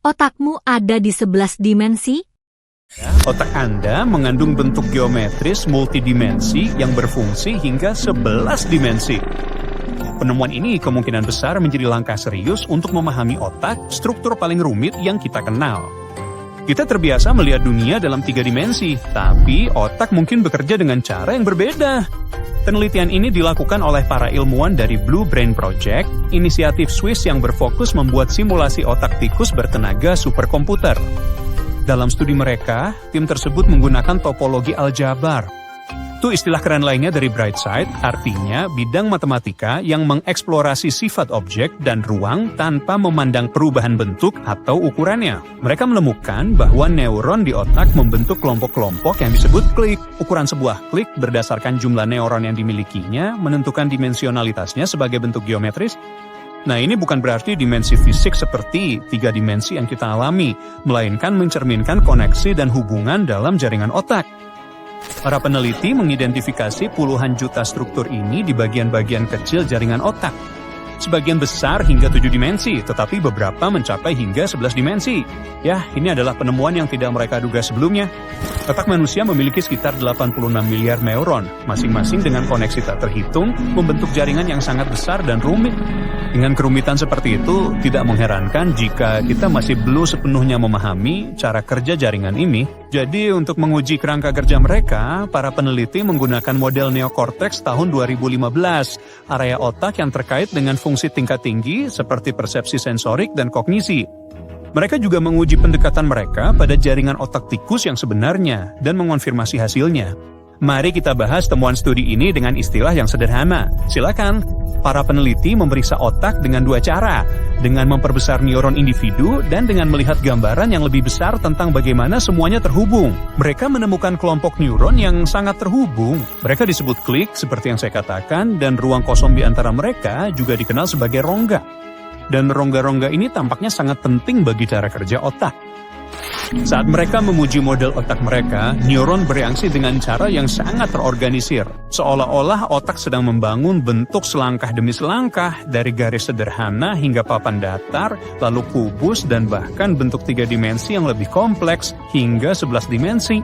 Otakmu ada di 11 dimensi? Otak Anda mengandung bentuk geometris multidimensi yang berfungsi hingga 11 dimensi. Penemuan ini kemungkinan besar menjadi langkah serius untuk memahami otak, struktur paling rumit yang kita kenal. Kita terbiasa melihat dunia dalam 3 dimensi, tapi otak mungkin bekerja dengan cara yang berbeda. Penelitian ini dilakukan oleh para ilmuwan dari Blue Brain Project, inisiatif Swiss yang berfokus membuat simulasi otak tikus bertenaga superkomputer. Dalam studi mereka, tim tersebut menggunakan topologi aljabar. Itu istilah keren lainnya dari Brightside, artinya bidang matematika yang mengeksplorasi sifat objek dan ruang tanpa memandang perubahan bentuk atau ukurannya. Mereka menemukan bahwa neuron di otak membentuk kelompok-kelompok yang disebut klik. Ukuran sebuah klik berdasarkan jumlah neuron yang dimilikinya menentukan dimensionalitasnya sebagai bentuk geometris. Nah, ini bukan berarti dimensi fisik seperti 3 dimensi yang kita alami, melainkan mencerminkan koneksi dan hubungan dalam jaringan otak. Para peneliti mengidentifikasi puluhan juta struktur ini di bagian-bagian kecil jaringan otak. Sebagian besar hingga 7 dimensi, tetapi beberapa mencapai hingga 11 dimensi. Ya, ini adalah penemuan yang tidak mereka duga sebelumnya. Otak manusia memiliki sekitar 86 miliar neuron, masing-masing dengan koneksi tak terhitung, membentuk jaringan yang sangat besar dan rumit. Dengan kerumitan seperti itu, tidak mengherankan jika kita masih belum sepenuhnya memahami cara kerja jaringan ini. Jadi, untuk menguji kerangka kerja mereka, para peneliti menggunakan model neokortex tahun 2015, area otak yang terkait dengan fungsi tingkat tinggi seperti persepsi sensorik dan kognisi. Mereka juga menguji pendekatan mereka pada jaringan otak tikus yang sebenarnya dan mengonfirmasi hasilnya. Mari kita bahas temuan studi ini dengan istilah yang sederhana. Silakan. Para peneliti memeriksa otak dengan 2 cara, dengan memperbesar neuron individu dan dengan melihat gambaran yang lebih besar tentang bagaimana semuanya terhubung. Mereka menemukan kelompok neuron yang sangat terhubung. Mereka disebut klik seperti yang saya katakan, dan ruang kosong di antara mereka juga dikenal sebagai rongga. Dan rongga-rongga ini tampaknya sangat penting bagi cara kerja otak. Saat mereka memuji model otak mereka, neuron bereaksi dengan cara yang sangat terorganisir. Seolah-olah otak sedang membangun bentuk selangkah demi selangkah, dari garis sederhana hingga papan datar, lalu kubus dan bahkan bentuk 3 dimensi yang lebih kompleks hingga 11 dimensi.